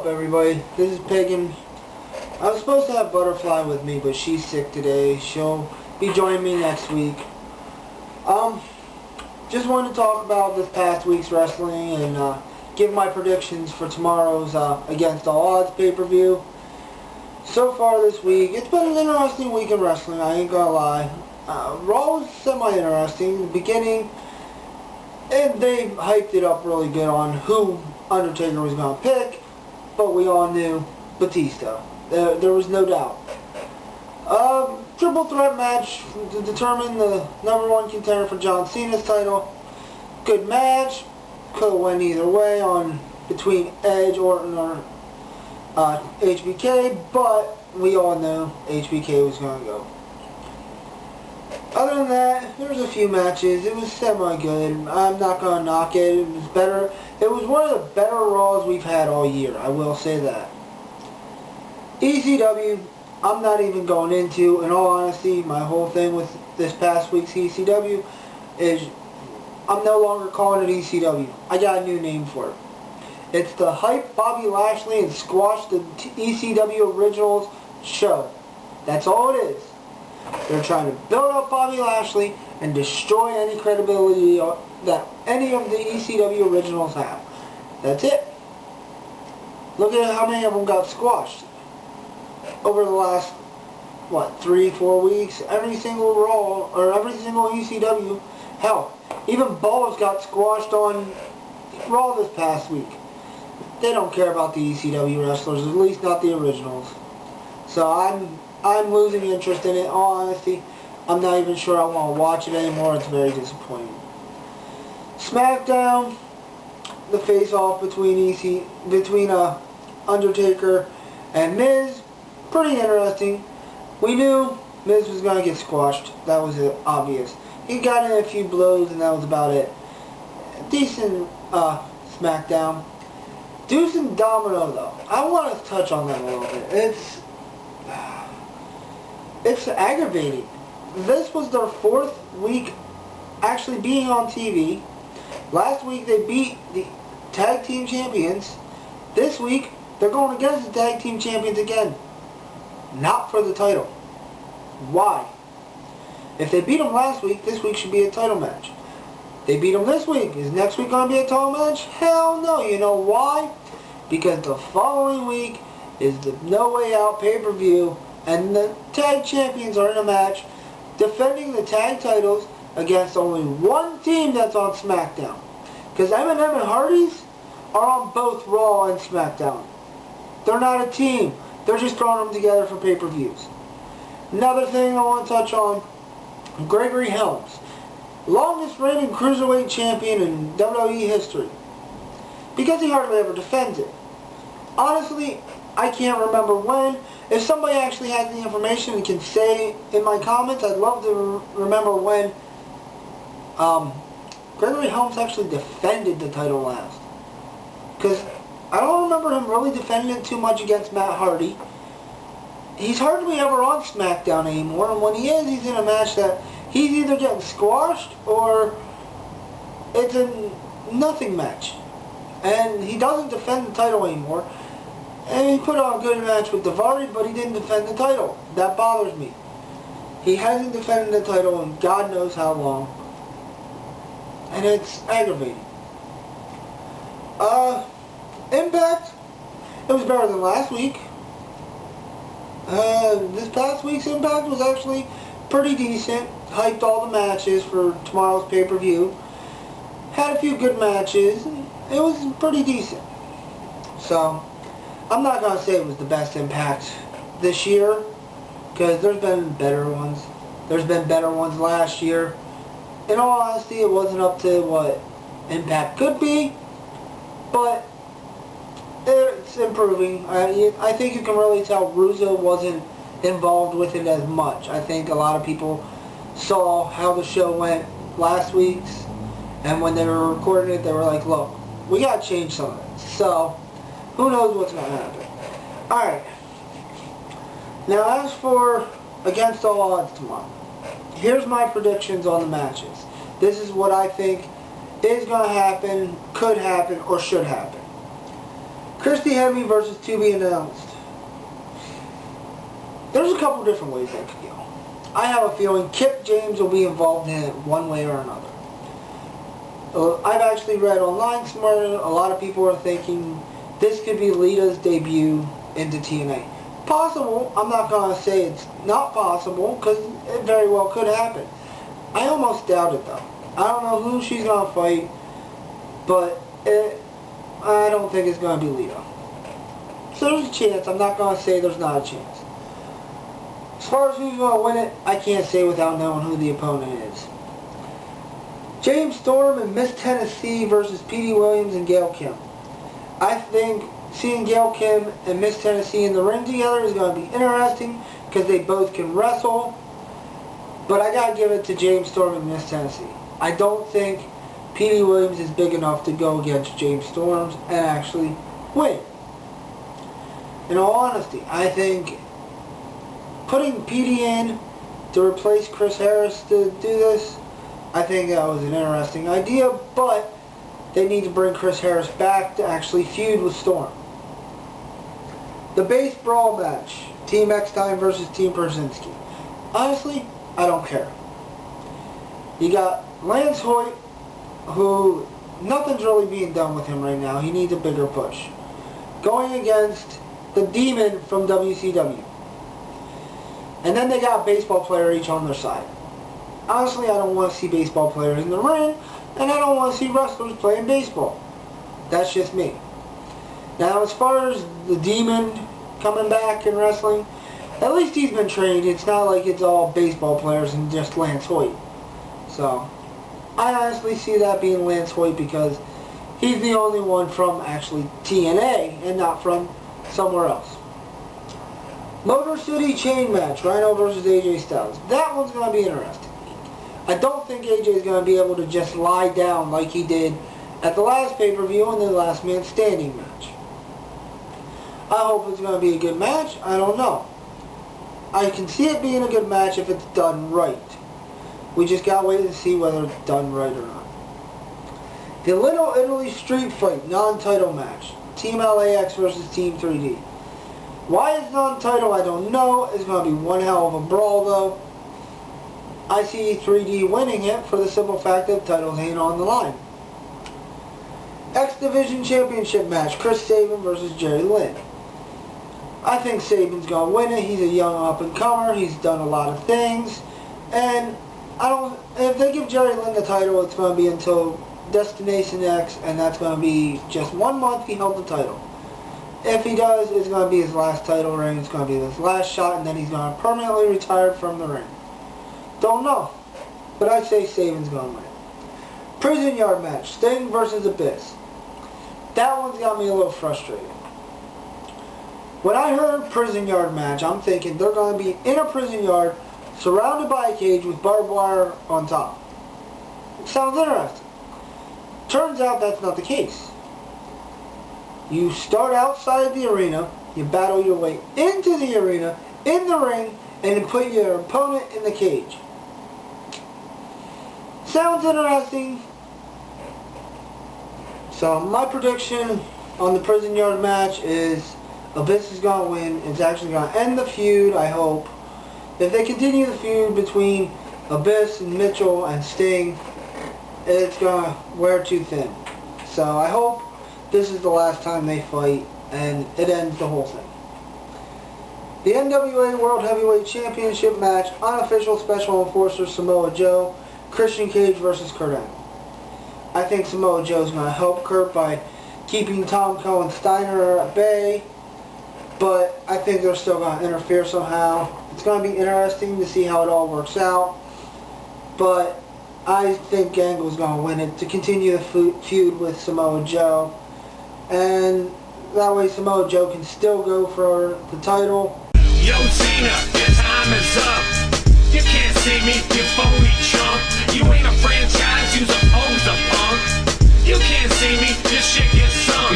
everybody? This is Pagan. I was supposed to have Butterfly with me, but she's sick today. She'll be joining me next week. Just wanted to talk about this past week's wrestling and give my predictions for tomorrow's Against All Odds pay-per-view. So far this week, it's been an interesting week in wrestling, I ain't gonna lie. Raw was semi-interesting in the beginning, and they hyped it up really good on who Undertaker was going to pick, but we all knew Batista. There was no doubt. Triple threat match to determine the #1 contender for John Cena's title. Good match. Could have went either way on between Edge, Orton, or HBK, but we all knew HBK was going to go. Other than that, there was a few matches. It was semi-good. I'm not going to knock it. It was better. It was one of the better Raws we've had all year. I will say that. ECW, I'm not even going into. In all honesty, my whole thing with this past week's ECW is I'm no longer calling it ECW. I got a new name for it. It's the Hype Bobby Lashley and Squash the ECW Originals show. That's all it is. They're trying to build up Bobby Lashley and destroy any credibility that any of the ECW originals have. That's it. Look at how many of them got squashed over the last, 3-4 weeks. Every single Raw, or every single ECW, hell, even Balls got squashed on Raw this past week. They don't care about the ECW wrestlers, at least not the originals. So I'm losing interest in it. In all honesty, I'm not even sure I want to watch it anymore. It's very disappointing. SmackDown, the face-off between Undertaker and Miz, pretty interesting. We knew Miz was going to get squashed. That was obvious. He got in a few blows and that was about it. Decent SmackDown. Deuce and Domino, though, I want to touch on that a little bit. It's aggravating. This was their 4th week actually being on TV. Last week they beat the Tag Team Champions. This week they're going against the Tag Team Champions again. Not for the title. Why? If they beat them last week, this week should be a title match. They beat them this week. Is next week going to be a title match? Hell no. You know why? Because the following week is the No Way Out pay-per-view, and the tag champions are in a match defending the tag titles against only one team that's on SmackDown. Because Eminem and Hardy's are on both Raw and SmackDown. They're not a team. They're just throwing them together for pay-per-views. Another thing I want to touch on, Gregory Helms. Longest reigning Cruiserweight champion in WWE history. Because he hardly ever defends it. Honestly, I can't remember when. If somebody actually has the information and can say in my comments, I'd love to remember when Gregory Helms actually defended the title last. Because I don't remember him really defending it too much against Matt Hardy. He's hardly ever on SmackDown anymore, and when he is, he's in a match that he's either getting squashed or it's a nothing match. And he doesn't defend the title anymore. And he put on a good match with Daivari, but he didn't defend the title. That bothers me. He hasn't defended the title in God knows how long. And it's aggravating. Impact, it was better than last week. This past week's Impact was actually pretty decent. Hyped all the matches for tomorrow's pay-per-view. Had a few good matches. It was pretty decent. So, I'm not going to say it was the best Impact this year, because there's been better ones. There's been better ones last year. In all honesty, it wasn't up to what Impact could be, but it's improving. I think you can really tell Russo wasn't involved with it as much. I think a lot of people saw how the show went last week's, and when they were recording it, they were like, look, we got to change some of it. So, who knows what's going to happen. Alright. Now, as for Against All Odds tomorrow, here's my predictions on the matches. This is what I think is going to happen, could happen, or should happen. Christy Hemme versus to be announced. There's a couple different ways that could go. I have a feeling Kip James will be involved in it one way or another. I've actually read online somewhere, a lot of people are thinking this could be Lita's debut into TNA. Possible. I'm not going to say it's not possible, because it very well could happen. I almost doubt it, though. I don't know who she's going to fight, but I don't think it's going to be Lita. So there's a chance. I'm not going to say there's not a chance. As far as who's going to win it, I can't say without knowing who the opponent is. James Storm and Miss Tennessee versus Petey Williams and Gail Kim. I think seeing Gail Kim and Miss Tennessee in the ring together is going to be interesting because they both can wrestle. But I got to give it to James Storm and Miss Tennessee. I don't think Petey Williams is big enough to go against James Storm and actually win. In all honesty, I think putting Petey in to replace Chris Harris to do this, I think that was an interesting idea, but they need to bring Chris Harris back to actually feud with Storm. The base brawl match, Team X-Time versus Team Persinski. Honestly, I don't care. You got Lance Hoyt, who nothing's really being done with him right now. He needs a bigger push. Going against the Demon from WCW. And then they got a baseball player each on their side. Honestly, I don't want to see baseball players in the ring, and I don't want to see wrestlers playing baseball. That's just me. Now, as far as the Demon coming back and wrestling, at least he's been trained. It's not like it's all baseball players and just Lance Hoyt. So, I honestly see that being Lance Hoyt because he's the only one from actually TNA and not from somewhere else. Motor City Chain Match, Rhino versus AJ Styles. That one's going to be interesting. I don't think AJ is going to be able to just lie down like he did at the last pay-per-view and the Last Man Standing match. I hope it's going to be a good match. I don't know. I can see it being a good match if it's done right. We just got to wait and see whether it's done right or not. The Little Italy Street Fight non-title match. Team LAX versus Team 3D. Why it's non-title, I don't know. It's going to be one hell of a brawl, though. I see 3D winning it for the simple fact that titles ain't on the line. X Division Championship match. Chris Sabin versus Jerry Lynn. I think Sabin's going to win it. He's a young up-and-comer. He's done a lot of things. And if they give Jerry Lynn the title, it's going to be until Destination X, and that's going to be just 1 month he held the title. If he does, it's going to be his last title reign. It's going to be his last shot, and then he's going to permanently retire from the ring. Don't know. But I say Sabin's going to win. Prison Yard match. Sting versus Abyss. That one's got me a little frustrated. When I heard Prison Yard match, I'm thinking they're going to be in a prison yard surrounded by a cage with barbed wire on top. It sounds interesting. Turns out that's not the case. You start outside the arena, you battle your way into the arena, in the ring, and then put your opponent in the cage. Sounds interesting. So my prediction on the Prison Yard match is Abyss is going to win. It's actually going to end the feud, I hope. If they continue the feud between Abyss and Mitchell and Sting, it's going to wear too thin. So I hope this is the last time they fight and it ends the whole thing. The NWA World Heavyweight Championship match, unofficial special enforcer Samoa Joe, Christian Cage versus Kurt Angle. I think Samoa Joe's going to help Kurt by keeping Tom Cohen Steiner at bay, but I think they're still going to interfere somehow. It's going to be interesting to see how it all works out, but I think Angle's going to win it to continue the feud with Samoa Joe, and that way Samoa Joe can still go for the title. Yo Tina, your time is up. You can't see me, you phony chump. You ain't a franchise, you's a poser punk. You can't see me, this shit gets sunk.